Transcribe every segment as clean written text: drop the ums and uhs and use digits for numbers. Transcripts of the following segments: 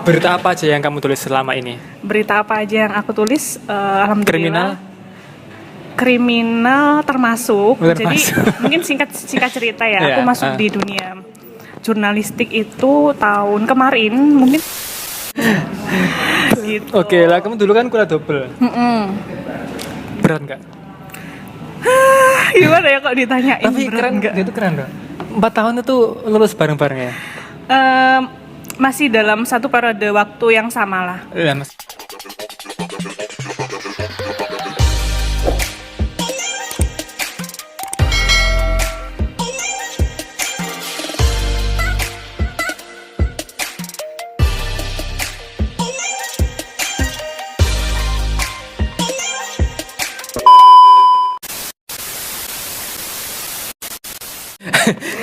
Berita apa aja yang kamu tulis selama ini? Berita apa aja yang aku tulis, alhamdulillah. Kriminal termasuk. Jadi mungkin singkat cerita ya. Aku masuk di dunia jurnalistik itu tahun kemarin mungkin. Gitu. Oke lah, kamu dulu kan kuliah double. Berat nggak? Gimana ya kok ditanyain? Tapi keren nggak? Itu keren dong. 4 tahun itu lulus bareng-bareng ya? Masih dalam satu periode waktu yang sama lah. Iya, Mas.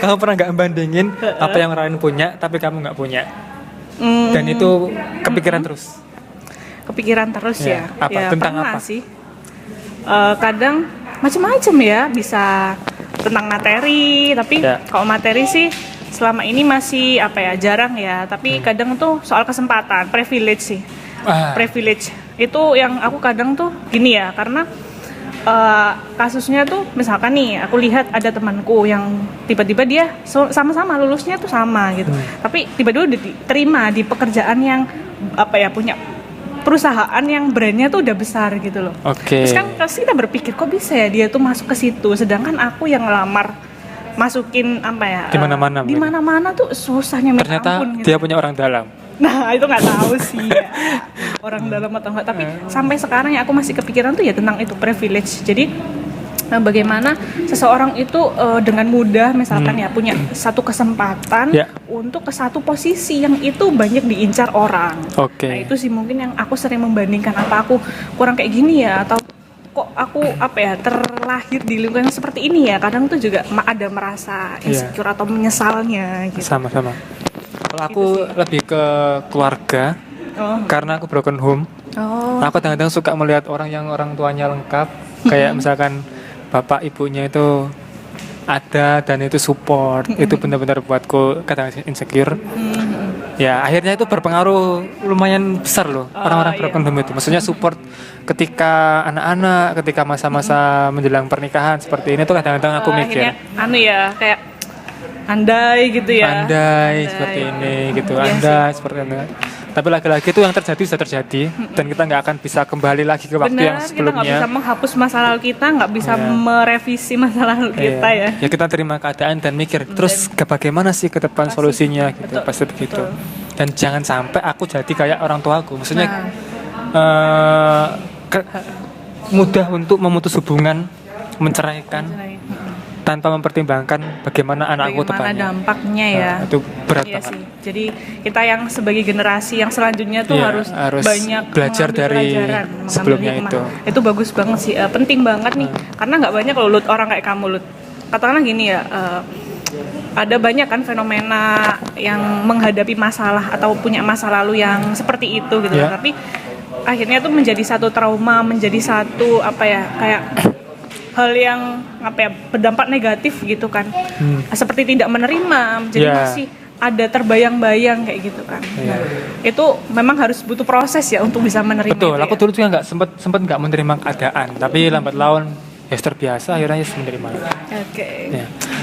Kamu pernah nggak bandingin apa yang orang lain punya tapi kamu nggak punya? Dan itu kepikiran terus? Kepikiran terus ya? Apa? Ya, Tentang pernah apa? Sih. Kadang macam-macam ya, bisa tentang materi, tapi kalau materi sih selama ini masih jarang ya, tapi kadang tuh soal kesempatan, privilege sih. Privilege itu yang aku kadang tuh gini ya, karena kasusnya tuh misalkan nih aku lihat ada temanku yang tiba-tiba dia sama-sama lulusnya tuh sama gitu, tapi tiba-tiba udah diterima di pekerjaan yang punya perusahaan yang brandnya tuh udah besar gitu loh. Terus kan kita berpikir kok bisa ya dia tuh masuk ke situ, sedangkan aku yang ngelamar masukin di mana-mana tuh susahnya minta ternyata ampun, gitu. Dia punya orang dalam. Nah itu nggak tahu sih ya, orang dalam atau enggak, tapi sampai sekarang ya aku masih kepikiran tuh ya tentang itu privilege. Jadi bagaimana seseorang itu dengan mudah misalkan ya punya satu kesempatan untuk ke satu posisi yang itu banyak diincar orang. Nah itu sih mungkin yang aku sering membandingkan, apa aku kurang kayak gini ya, atau kok aku terlahir di lingkungan seperti ini ya. Kadang tuh juga ada merasa insecure atau menyesalnya gitu. Sama-sama. Kalau aku lebih ke keluarga, karena aku broken home. Aku kadang-kadang suka melihat orang yang orang tuanya lengkap, kayak misalkan bapak ibunya itu ada dan itu support, itu benar-benar buatku kadang insecure. Ya akhirnya itu berpengaruh lumayan besar loh, orang-orang broken home itu. Maksudnya support ketika anak-anak, ketika masa-masa menjelang pernikahan seperti ini tuh kadang-kadang aku mikir. Akhirnya kayak andai gitu ya. Andai seperti ini gitu, seperti ini. Tapi lagi-lagi itu yang terjadi sudah terjadi, dan kita nggak akan bisa kembali lagi ke waktu yang sebelumnya. Kita nggak bisa menghapus masa lalu kita, nggak bisa merevisi masa lalu kita ya. Ya kita terima keadaan dan mikir, terus bagaimana sih ke depan solusinya gitu, pasti begitu. Dan jangan sampai aku jadi kayak orang tuaku, maksudnya mudah untuk memutus hubungan, menceraikan. Tanpa mempertimbangkan bagaimana anakku depannya. Dampaknya ya. Itu berat banget. Sih. Jadi kita yang sebagai generasi yang selanjutnya tuh harus banyak belajar dari sebelumnya itu. Itu bagus banget sih, penting banget nih. Karena nggak banyak loh Lut, orang kayak kamu Lut. Katakanlah gini ya, ada banyak kan fenomena yang menghadapi masalah atau punya masa lalu yang seperti itu gitu. Tapi akhirnya tuh menjadi satu trauma, menjadi satu kayak hal yang berdampak negatif gitu kan, seperti tidak menerima, jadi masih ada terbayang-bayang kayak gitu kan. Nah, itu memang harus butuh proses ya untuk bisa menerima. Betul, aku dulu juga nggak sempat nggak menerima keadaan, tapi lambat laun ya terbiasa akhirnya menerima.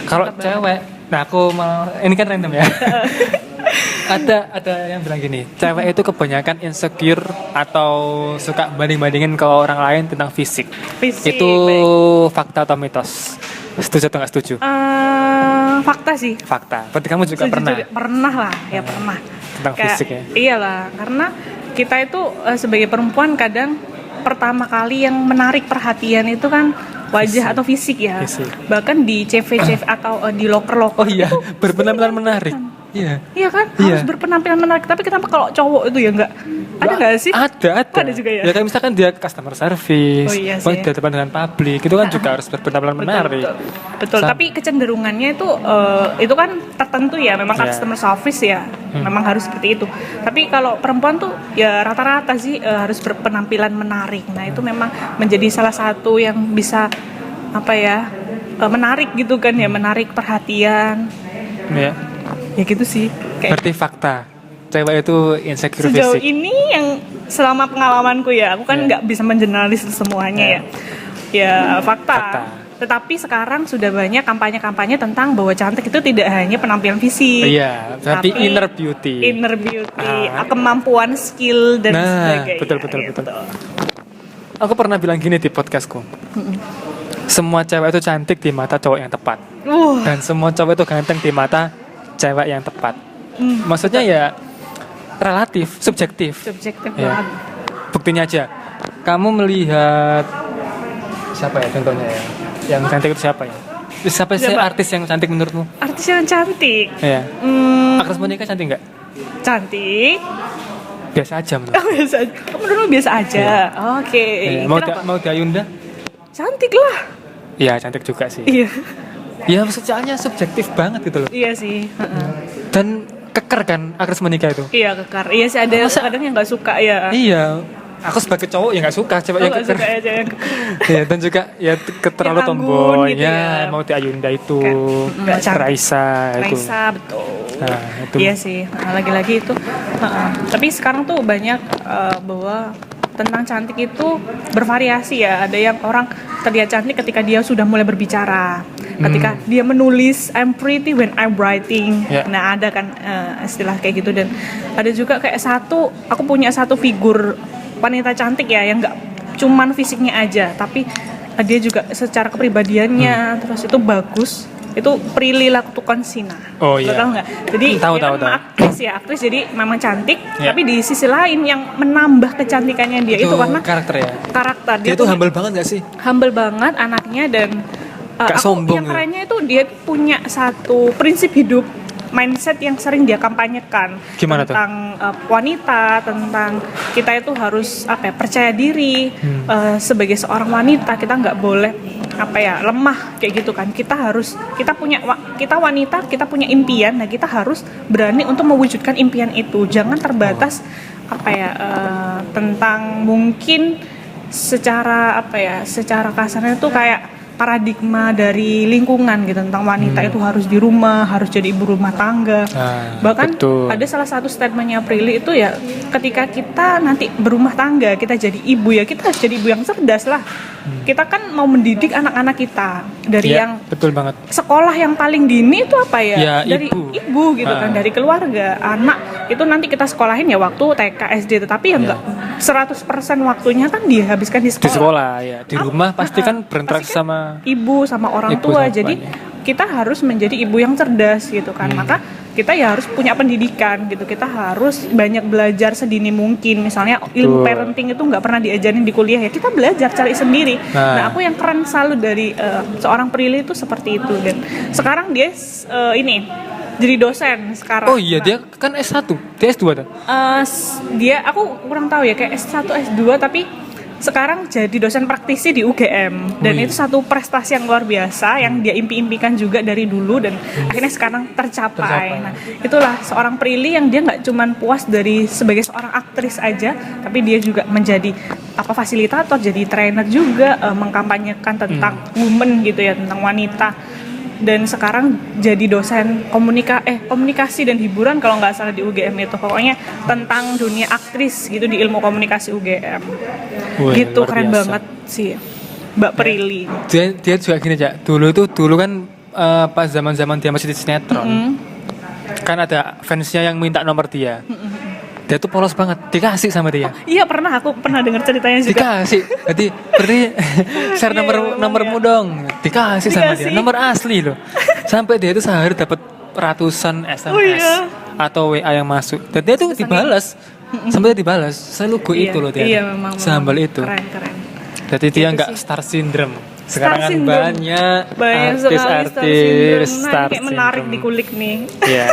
Kalau cewek, nah aku ini kan random ya. Ada yang bilang gini, cewek itu kebanyakan insecure atau suka banding-bandingin ke orang lain tentang fisik. Itu fakta atau mitos? Setuju atau nggak setuju? Fakta sih. Fakta. Berarti kamu juga pernah? Pernah lah, ya pernah. Tentang fisik ya? Iyalah, karena kita itu sebagai perempuan kadang pertama kali yang menarik perhatian itu kan wajah atau fisik ya. Bahkan di CV atau di loker-loker. Berpenampilan menarik. Iya kan, harus berpenampilan menarik. Tapi kenapa kalau cowok itu ya nggak? Ada nggak sih? Ada. Ada juga ya. Ya kan misalkan dia customer service, di depan dengan publik, itu kan juga harus berpenampilan menarik. Betul. Tapi kecenderungannya itu kan tertentu ya. Memang customer service ya, memang harus seperti itu. Tapi kalau perempuan tuh ya rata-rata sih harus berpenampilan menarik. Nah itu memang menjadi salah satu yang bisa menarik gitu kan ya, menarik perhatian. Ya gitu sih. Berarti fakta. cewek itu insecure Sejauh fisik. ini yang selama pengalamanku ya, aku kan nggak bisa mengenalisis semuanya ya. Ya fakta. Tetapi sekarang sudah banyak kampanye-kampanye tentang bahwa cantik itu tidak hanya penampilan fisik. Iya, tapi inner beauty. Inner beauty, kemampuan, skill dan sebagainya. Betul. Aku pernah bilang gini di podcastku. Semua cewek itu cantik di mata cowok yang tepat. Dan semua cowok itu ganteng di mata cewek yang tepat. Maksudnya ya relatif, subjektif. Subjektif Ya. banget. Buktinya aja. Kamu melihat siapa ya contohnya ya? Yang cantik itu siapa ya? Siapa sih artis yang cantik menurutmu? Artis yang cantik. Iya. Agnes Monica cantik nggak? Cantik. Biasa aja menurut. Biasa aja. Menurutmu biasa aja. Oke. Iya. Mau Ayunda? Cantik lah. Iya, cantik juga sih. Iya. Ya soalnya subjektif banget gitu loh. Iya sih. Dan keker kan Agnes Monica itu. Iya kekar. Iya sih ada kadang yang nggak suka ya. Iya. Aku sebagai cowok ya nggak suka cewek yang keker. Ya, dan juga ya terlalu tomboy gitu ya. Mau Ayunda itu, Raisa itu. Raisa betul. Nah, itu. Iya sih. Lagi-lagi itu. Tapi sekarang tuh banyak bahwa tentang cantik itu bervariasi ya. Ada yang orang terlihat cantik ketika dia sudah mulai berbicara, ketika dia menulis I'm pretty when I'm writing. Nah ada kan istilah kayak gitu. Dan ada juga kayak aku punya satu figur wanita cantik ya yang nggak cuman fisiknya aja, tapi dia juga secara kepribadiannya terus itu bagus. Itu Prilly Latuconsina. Oh iya. Tahu nggak? Jadi tahu. aktris jadi memang cantik, tapi di sisi lain yang menambah kecantikannya dia itu karena karakter dia tuh humble banget nggak sih? Humble banget anaknya dan sombong. Yang kerennya itu dia punya satu prinsip hidup, mindset yang sering dia kampanyekan. Gimana tentang wanita, tentang kita itu harus percaya diri. Sebagai seorang wanita kita nggak boleh lemah kayak gitu kan. Kita wanita, kita punya impian. Nah kita harus berani untuk mewujudkan impian itu. Jangan terbatas tentang mungkin secara kasarnya itu kayak paradigma dari lingkungan gitu tentang wanita itu harus di rumah, harus jadi ibu rumah tangga. Bahkan ada salah satu statementnya Prilly itu ya, ketika kita nanti berumah tangga, kita jadi ibu ya, kita harus jadi ibu yang cerdas lah. Kita kan mau mendidik anak-anak kita dari yang betul banget. Sekolah yang paling dini itu dari ibu gitu kan, dari keluarga. Anak itu nanti kita sekolahin ya waktu TK, SD, tetapi ya enggak 100% waktunya kan dihabiskan di sekolah. Di sekolah ya, di rumah pasti kan berinteraksi sama ibu sama orang tua. Jadi kita harus menjadi ibu yang cerdas gitu kan. Maka kita ya harus punya pendidikan gitu. Kita harus banyak belajar sedini mungkin. Misalnya ilmu parenting itu nggak pernah diajarin di kuliah ya. Kita belajar cari sendiri. Nah aku yang keren selalu dari seorang Prilly itu seperti itu. Dan sekarang dia jadi dosen sekarang. Oh iya, dia kan S1, dia S2 tuh. Aku kurang tahu ya, kayak S1, S2, tapi sekarang jadi dosen praktisi di UGM. Dan itu satu prestasi yang luar biasa yang dia impi-impikan juga dari dulu dan akhirnya sekarang tercapai. Nah, itulah seorang Prilly yang dia nggak cuman puas dari sebagai seorang aktris aja, tapi dia juga menjadi fasilitator, jadi trainer juga, mengkampanyekan tentang women gitu ya, tentang wanita. Dan sekarang jadi dosen komunikasi dan hiburan kalau nggak salah di UGM itu. Pokoknya tentang dunia aktris gitu di ilmu komunikasi UGM. Gitu keren banget sih Mbak Prilly. Dia juga gini aja. Dulu kan pas zaman-zaman dia masih di sinetron. Kan ada fansnya yang minta nomor dia. Dia tuh polos banget, dikasih sama dia. Iya aku pernah dengar ceritanya juga. Dikasih, jadi berarti share nomormu dong, dikasih sama dia, nomor asli loh. Sampai dia itu sehari dapat ratusan SMS atau WA yang masuk. Dan dia tuh dibalas, sampai dia dibalas. Selalu itu loh dia. Iya memang. Sehambal itu. Keren. Jadi dia nggak star syndrome. Sekarang kan banyak artis star syndrome. Kayak menarik dikulik nih. Iya.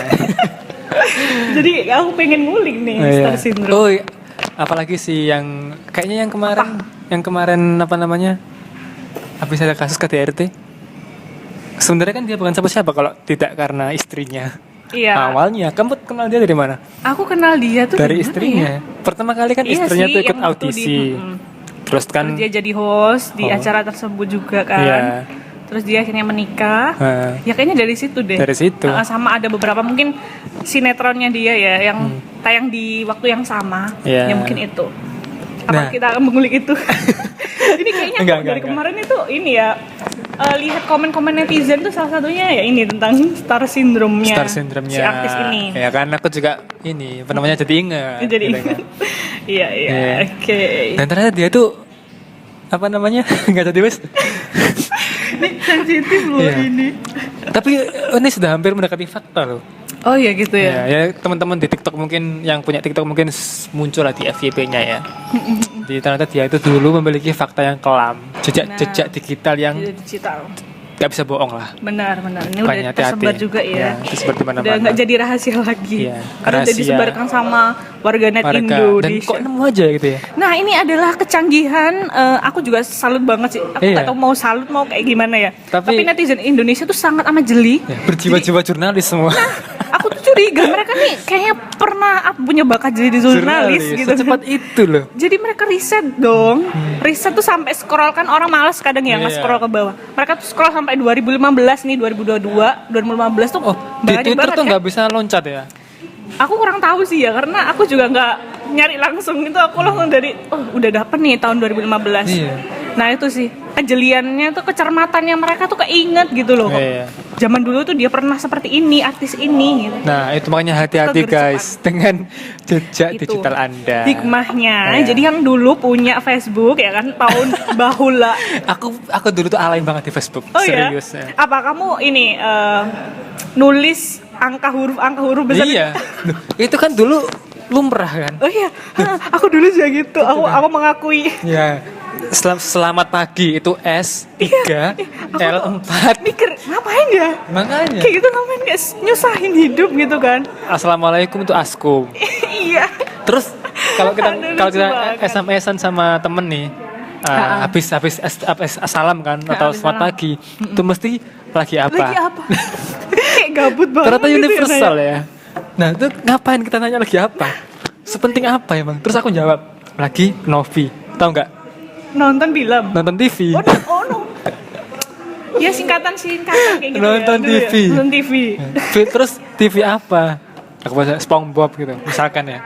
Jadi aku pengen ngulik nih star syndrome. Oh, apalagi sih yang kayaknya yang kemarin apa namanya? Habis ada kasus KDRT. Sebenarnya kan dia bukan siapa-siapa kalau tidak karena istrinya. Iya. Awalnya kamu kenal dia dari mana? Aku kenal dia tuh dari istrinya. Ya? Pertama kali kan istrinya tuh ikut audisi. Terus kan dia jadi host di acara tersebut juga kan. Iya. terus dia akhirnya menikah. Ya kayaknya dari situ deh. Dari situ. Sama ada beberapa mungkin sinetronnya dia ya yang tayang di waktu yang sama. Ya mungkin itu. Apa kita akan mengulik itu? Ini kayaknya dari kemarin itu ini ya, lihat komen-komen netizen tuh salah satunya ya ini tentang star syndrome-nya si artis ini. Ya kan aku juga ini apa namanya jadi ingat. Jadi gitu ingat. Kan. Iya. Oke. Dan ternyata dia tuh apa namanya nggak jadi wes. Ini sensitif loh ini. Tapi ini sudah hampir mendekati fakta loh. Oh iya gitu ya. Ya teman-teman di TikTok mungkin yang punya TikTok mungkin muncul lah di FYP-nya ya. Jadi ternyata dia itu dulu memiliki fakta yang kelam, jejak digital yang nggak bisa bohong lah. Benar. Ini udah tersebar juga ya. Tersebar di mana-mana. Udah nggak jadi rahasia lagi. Iya, karena udah disebarkan sama warganet Indonesia. Dan kok nemu aja gitu ya. Nah ini adalah kecanggihan. Aku juga salut banget sih. Aku nggak tahu mau salut mau kayak gimana ya. Tapi netizen Indonesia tuh sangat amat jeli. Ya, berjiwa-jiwa jurnalis semua. Nah, aku tuh curiga mereka nih kayaknya pernah punya bakat jadi jurnalis gitu. Secepat itu loh. Jadi mereka riset dong. Riset tuh sampai scroll kan orang malas kadang ya nge-scroll ke bawah. Mereka tuh scroll sampai 2015 nih 2022, 2015 tuh di Twitter tuh nggak bisa loncat ya. Aku kurang tahu sih ya karena aku juga nggak nyari langsung itu, aku langsung dari udah dapet nih tahun 2015. Iya. Nah itu sih kejeliannya tuh, kecermatannya mereka tuh keinget gitu loh. Iya. Zaman dulu tuh dia pernah seperti ini, artis ini gitu. Nah itu makanya hati-hati guys dengan jejak digital Anda. Hikmahnya, jadi yang dulu punya Facebook ya kan tahun bahula. Aku dulu tuh alay banget di Facebook. Serius. Ya? Apa kamu ini nulis angka huruf besar? Iya. Itu kan dulu lumrah kan. Oh iya. Aku dulu juga gitu. Aku mengakui. Iya. Selamat pagi itu S3 L4. Mikir ngapain ya? Makanya. Kayak gitu ngapain, nyusahin hidup gitu kan. Assalamualaikum itu askum. Iya. Terus kalau kita SMS-an sama temen nih, habis salam kan atau selamat pagi, itu mesti lagi apa? Kayak gabut banget. Ternyata universal ya. Nah itu ngapain kita nanya lagi apa? Sepenting apa emang? Terus aku jawab lagi Novi, tahu nggak? Nonton film. Nonton TV. Oh no. Ya singkatan kayak gitu. Nonton ya, TV. Ya. Nonton TV. Terus TV apa? Aku bahasa SpongeBob gitu, misalkan ya.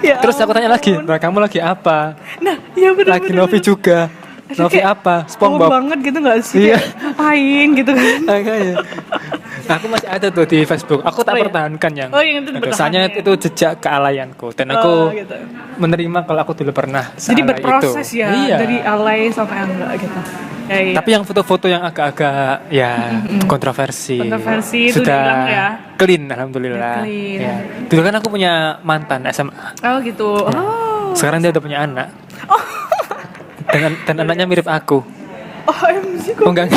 Ya terus aku tanya lagi, nah kamu lagi apa? Nah, iya benar. Lagi Novi juga. Novi apa? SpongeBob. Banget gitu nggak sih? Iya. Ngapain gitu kan? Makanya. Aku masih ada tuh di Facebook. Aku tak pertahankan yang. Yang itu dipertahankan. Soalnya itu jejak kealayanku dan aku gitu. Menerima kalau aku dulu pernah. Jadi berproses itu. Ya. Iya. Dari alay sampai enggak gitu. Ya. Tapi yang foto-foto yang agak-agak kontroversi sudah ya. Clean alhamdulillah. Clean. Ya. Dulu kan aku punya mantan SMA. Oh gitu. Sekarang dia udah punya anak. Dan anaknya mirip aku. MC kok. Enggak.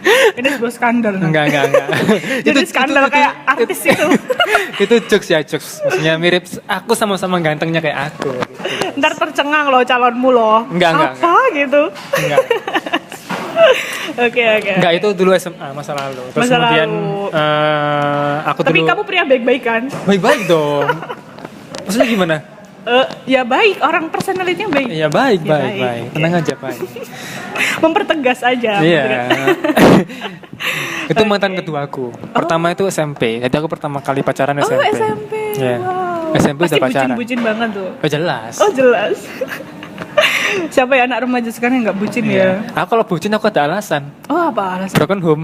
Ini sebuah skandal. Enggak. Jadi skandal kayak artis itu. Itu jokes. Maksudnya mirip aku sama-sama gantengnya kayak aku. Gitu. Ntar tercengang loh calonmu loh. Enggak. Apa gitu? Enggak. Oke. Enggak, itu dulu SMA masa lalu. Terus masa kemudian aku Tapi dulu. Kamu pria baik-baik kan? Baik-baik dong. Maksudnya gimana? Ya baik, orang personalitinya baik. Ya baik. Tenang aja baik. Mempertegas aja. Iya. Itu mantan keduaku. Pertama itu SMP. Jadi aku pertama kali pacaran SMP. Oh SMP. Yeah. Wow. SMP udah pacaran. Bucin banget tuh. Oh jelas. Siapa ya anak remaja sekarang yang nggak bucin ya? Aku kalau bucin aku ada alasan. Oh apa alasan? Broken home.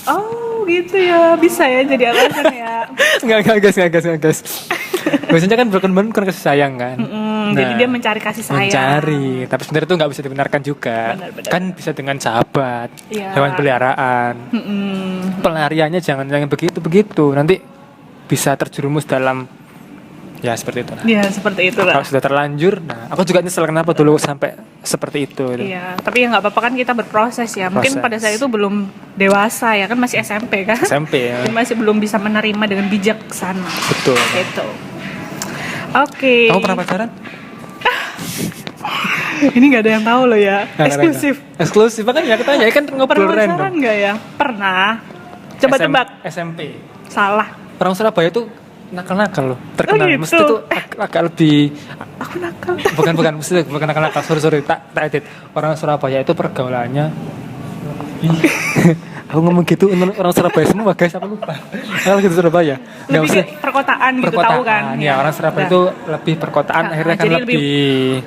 Oh gitu ya, bisa ya jadi alasan ya. Enggak guys. Biasanya kan broken home kan kasih sayang kan. Jadi dia mencari kasih sayang. Tapi sebenarnya itu nggak bisa dibenarkan juga. Benar. Kan bisa dengan sahabat, hewan peliharaan. Pelariannya jangan begitu. Nanti bisa terjerumus dalam ya seperti itu. Iya seperti itulah. Kalau sudah terlanjur, aku juga nyesel kenapa dulu sampai seperti itu. Iya, tapi ya nggak apa-apa kan kita berproses ya. Mungkin pada saat itu belum dewasa ya kan, masih SMP kan. SMP ya. Masih belum bisa menerima dengan bijaksana. Betul. Gitu. Oke. Kamu pernah pacaran? Ini nggak ada yang tahu loh ya. Eksklusif kan ya katanya kan ngobrol random. Pernah nggak ya? Pernah. Coba tebak. SMP. Salah. Orang Surabaya tuh nakal-nakal loh, terkenal. Gitu. Mesti tuh agak lebih. Aku nakal. Bukan mesti bukan nakal-nakal. Sorry tak edit. Orang Surabaya itu pergaulannya Aku ngomong gitu orang Surabaya semua guys, apa lupa? Kalau gitu Surabaya. Enggak Lebih usah ke perkotaan gitu tahu kan. Ya, orang Surabaya Nah. itu lebih perkotaan, akhirnya kan Jadi lebih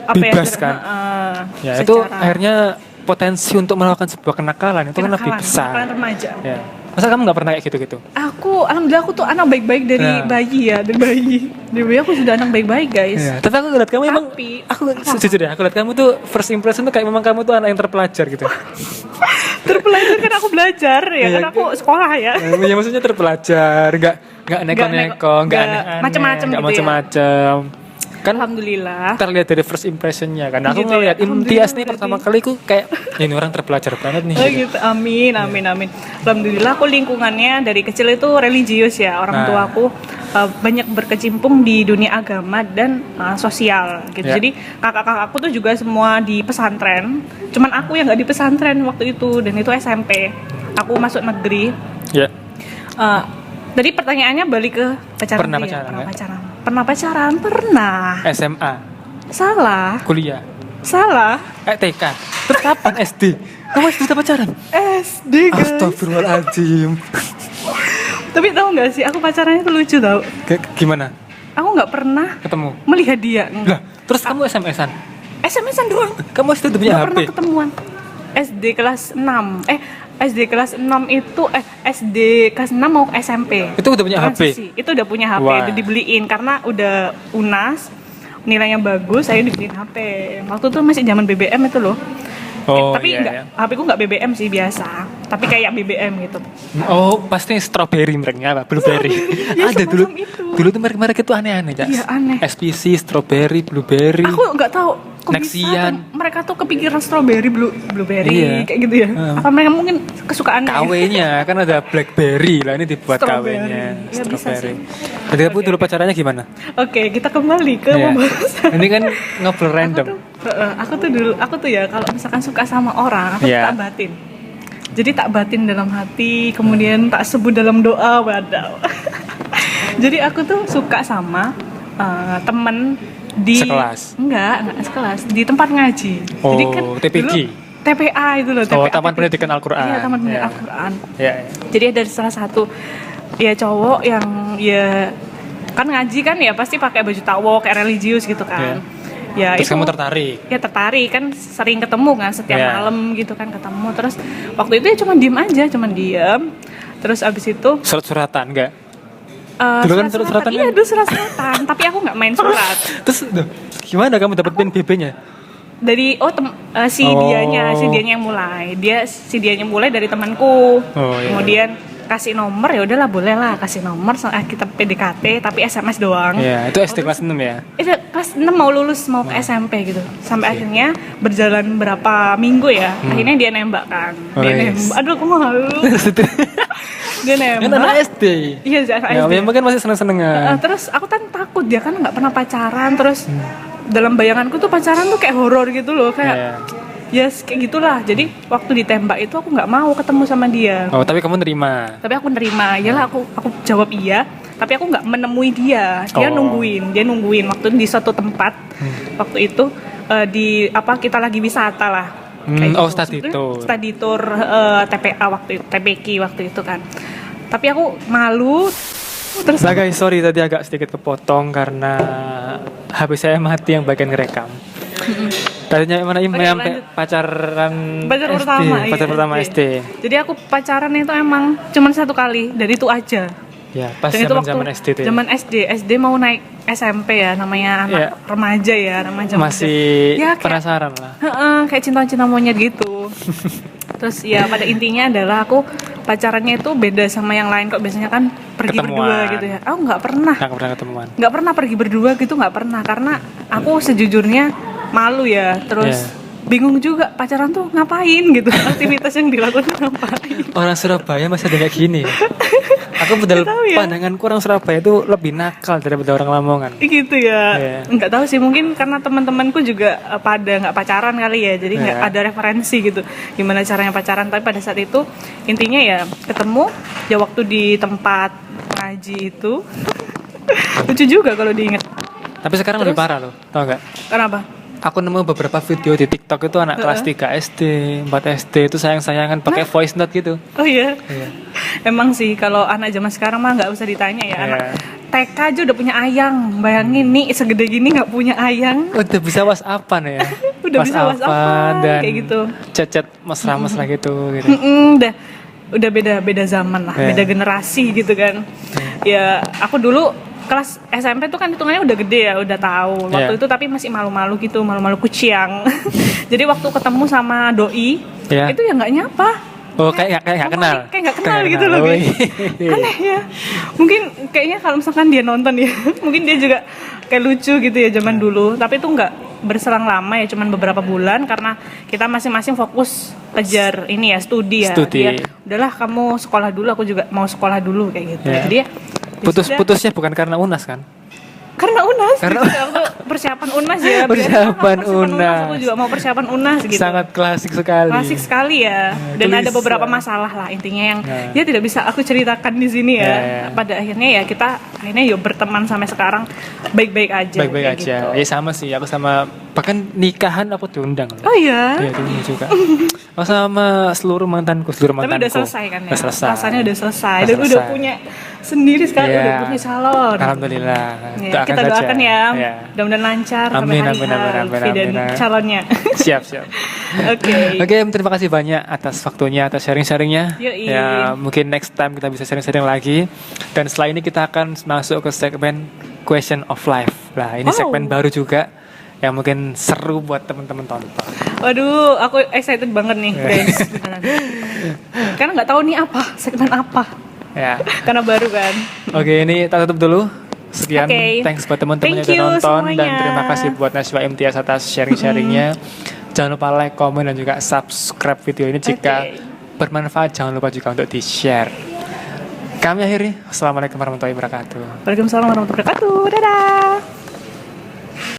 apa ya, bebas kan. Ya, itu secara akhirnya potensi untuk melakukan sebuah kenakalan itu kan lebih kenakalan, besar. kenakalan remaja. Ya. Masa kamu nggak pernah kayak gitu-gitu? Alhamdulillah aku tuh anak baik-baik dari Nah. bayi ya, dari bayi. Dari bayi aku sudah anak baik-baik guys. Ya. Tapi aku ngeliat kamu emang, Tapi- aku jujur ya, aku lihat kamu tuh first impression tuh kayak memang kamu tuh anak yang terpelajar gitu. Terpelajar kan aku belajar ya, Iya, kan aku sekolah ya. Ya maksudnya terpelajar, nggak neko-neko, nggak nggak aneh-aneh, macem-macem nggak gitu ya. macem-macem. Kan Alhamdulillah. terlihat dari first impressionnya kan. Aku Gitu ya, ngeliat Imtiaz nih alhamdulillah pertama berarti. kali aku kayak ini orang terpelajar banget nih. Oh gitu. gitu, amin, amin, amin. Alhamdulillah aku lingkungannya dari kecil itu religius ya. Orang Nah. tua aku banyak berkecimpung di dunia agama dan sosial gitu. Ya. Jadi kakak-kakakku tuh juga semua di pesantren. Cuman aku yang nggak di pesantren waktu itu, dan itu SMP. Aku masuk negeri. Ya. Tadi pertanyaannya balik ke pacaran. Pernah tadi pacaran, ya? Pernah ya? pacaran. Pernah pacaran? Pernah. SMA, Salah. kuliah, Salah. TK. Terus kapan SD? Kamu SD udah pacaran? SD guys. Astagfirullahaladzim. Tapi tahu nggak sih, aku pacarannya tuh lucu tau. Gimana? Aku nggak pernah Ketemu? melihat dia. Lah, terus kamu SMS-an? SMS-an doang. Kamu SD udah punya Nggak HP? pernah ketemuan. SD kelas 6. SD kelas 6 itu SD kelas 6 mau ke SMP. Itu udah punya HP? Transisi. Itu udah punya HP, Wah. udah dibeliin karena udah UNAS, nilainya bagus, saya dibeliin HP. Waktu itu masih zaman BBM itu loh. Oh, tapi iya, enggak, iya. HP ku nggak BBM sih, biasa. Tapi kayak BBM gitu. Oh, pasti strawberry mereknya apa? Blueberry. Ya, Ada dulu. semacam itu. Dulu tuh merek-merek itu aneh-aneh, Jas. Iya, aneh. SPC, strawberry, blueberry. Aku nggak tahu kok bisa Nexian. tuh mereka tuh kepikiran strawberry, blueberry Iya. kayak gitu ya. Apa mereka mungkin kesukaan KW-nya kan ada blackberry lah, ini dibuat Strawberry. KW-nya Ya, bisa strawberry. sih. Jadi kamu dulu pacarannya gimana? Oke, kita kembali ke Iya. pembahasan. Ini kan ngobrol random. Aku tuh ya kalau misalkan suka sama orang, aku Iya. tak batin. Jadi tak batin dalam hati, kemudian tak sebut dalam doa, wadaw. Jadi aku tuh suka sama temen di Sekelas? enggak sekelas, di tempat ngaji. Oh, Jadi kan TPG? dulu TPA itu loh, Oh, TPA. Taman Pendidikan Al-Quran. Iya, Taman Pendidikan Iya. Al-Quran. Ya, ya. Jadi ada salah satu ya cowok yang ya kan ngaji kan ya pasti pakai baju takwa kayak religius gitu kan. Ya Terus itu kamu tertarik? ya tertarik kan, sering ketemu kan setiap Iya. malam gitu kan ketemu. Terus waktu itu ya cuma diem aja, cuma diem. Terus abis itu Surat-suratan enggak? Dulu kan surat-suratan iya kan? dulu surat-suratan, tapi aku nggak main surat. Terus duh, gimana kamu dapat pin BB-nya? Dari si Oh. dianya yang mulai. Dianya mulai dari temanku. Oh, iya. Kemudian kasih nomor, ya udahlah boleh lah kasih nomor, kita PDKT tapi SMS doang. Ya, itu SD kelas 6 ya? Itu kelas 6 mau lulus mau ke SMP gitu. Sampai akhirnya berjalan berapa minggu ya. Akhirnya dia nembak kan. Dia yes. nembak. Aduh aku malu. Dia Kan nembak. anak SD. Iya, anak Ya, SD. memang kan masih seneng-senengan. Terus aku kan takut, dia kan nggak pernah pacaran. Terus dalam bayanganku tuh pacaran tuh kayak horor gitu loh, kayak kayak gitulah. Jadi waktu ditembak itu aku nggak mau ketemu sama dia. Oh, tapi kamu nerima? Tapi aku nerima, iyalah aku jawab iya. Tapi aku nggak menemui dia. Dia Oh. nungguin waktu itu di suatu tempat. Waktu itu di kita lagi wisata lah. Kayak oh, gitu. study tour. Study tour TPA waktu itu, TPQ waktu itu kan. Tapi aku malu. Terus Nah guys, sorry tadi agak sedikit kepotong karena HP saya mati yang bagian ngerekam. Tadinya mana Oke, sampai lanjut. pacaran pacar SD, pertama, pacar iya, pertama SD. Jadi aku pacaran itu emang cuman satu kali, dan itu aja. Ya, pas Dan itu waktu zaman SD tuh. Ya. zaman SD mau naik SMP ya, namanya anak Iya. remaja ya, remaja Masih Ya, kayak- penasaran lah. kayak cinta-cinta monyet gitu. Terus ya pada intinya adalah aku pacarannya itu beda sama yang lain, kok biasanya kan pergi Ketemuan. berdua gitu ya. Aku nggak pernah Ketemuan. pergi berdua gitu, nggak pernah, karena aku sejujurnya malu ya. Terus bingung juga pacaran tuh ngapain gitu, aktivitas yang dilakukan ngapain. Orang Surabaya masih ada kayak gini. Aku padahal Nggak tahu ya. pandanganku orang Surabaya itu lebih nakal daripada orang Lamongan. Gitu ya. Iya. Nggak tahu sih, mungkin karena teman-temanku juga pada nggak pacaran kali ya, jadi nggak Iya. ada referensi gitu gimana caranya pacaran. Tapi pada saat itu intinya ya ketemu ya waktu di tempat ngaji itu. Lucu juga kalau diingat. Tapi sekarang lebih parah loh, tau nggak? Kenapa? aku nemu beberapa video di TikTok itu anak kelas 3 SD, 4 SD itu sayang-sayangan pakai voice note gitu. Oh iya. Iya. Emang sih kalau anak zaman sekarang mah nggak usah ditanya ya. Iya. Anak TK aja udah punya ayang. Bayangin nih segede gini nggak punya ayang. Udah bisa WhatsAppan ya. Udah bisa WhatsAppan dan kayak gitu. chat-chat mesra-mesra gitu. Udah beda zaman lah, beda generasi gitu kan. Ya aku dulu kelas SMP tuh kan hitungannya udah gede ya, udah tahu waktu itu, tapi masih malu-malu gitu, malu-malu kuciang. Jadi waktu ketemu sama doi itu ya nggak nyapa. Oh, kayak nggak kenal. Kayak nggak kenal gitu loh. Aneh ya. Mungkin kayaknya kalau misalkan dia nonton ya, mungkin dia juga kayak lucu gitu ya zaman dulu. Tapi itu nggak berselang lama ya, cuman beberapa bulan karena kita masing-masing fokus kejar ini ya, studi ya. Dia, udahlah kamu sekolah dulu, aku juga mau sekolah dulu kayak gitu. Jadi ya putusnya bukan karena UNAS kan? Karena UNAS. Aku persiapan UNAS ya. Persiapan UNAS. Aku juga mau persiapan UNAS gitu. Sangat klasik sekali. Klasik sekali ya. Dan ada beberapa masalah lah intinya yang ya tidak bisa aku ceritakan di sini ya. Pada akhirnya ya kita yuk berteman sampai sekarang baik-baik aja. Baik-baik aja. Gitu. Ya sama sih, aku sama bahkan nikahan aku diundang loh. Oh iya. Iya, diundang juga. Oh, sama seluruh mantanku. Tapi udah selesai kan ya? Udah selesai. Rasanya udah selesai. Dan udah punya sendiri sekarang, udah punya salon. Alhamdulillah. Ya, kita doakan ya. Mudah-mudahan lancar amin, sampai hari dan calonnya. Siap. Oke, terima kasih banyak atas waktunya, atas sharing-sharingnya. Ya, mungkin next time kita bisa sharing-sharing lagi. Dan setelah ini kita akan masuk ke segmen Question of Life. Nah, ini segmen baru juga yang mungkin seru buat teman-teman tonton. Waduh, aku excited banget nih, guys. Karena nggak tahu nih segmen apa. Ya. Karena baru kan. Oke, ini kita tutup dulu. Sekian, thanks buat teman-teman yang udah nonton semuanya. Dan terima kasih buat Najwa Imtiaz atas sharing-sharingnya. Jangan lupa like, komen, dan juga subscribe video ini jika bermanfaat. Jangan lupa juga untuk di-share. Kami akhiri. Assalamualaikum warahmatullahi wabarakatuh. Waalaikumsalam warahmatullahi wabarakatuh. Dadah.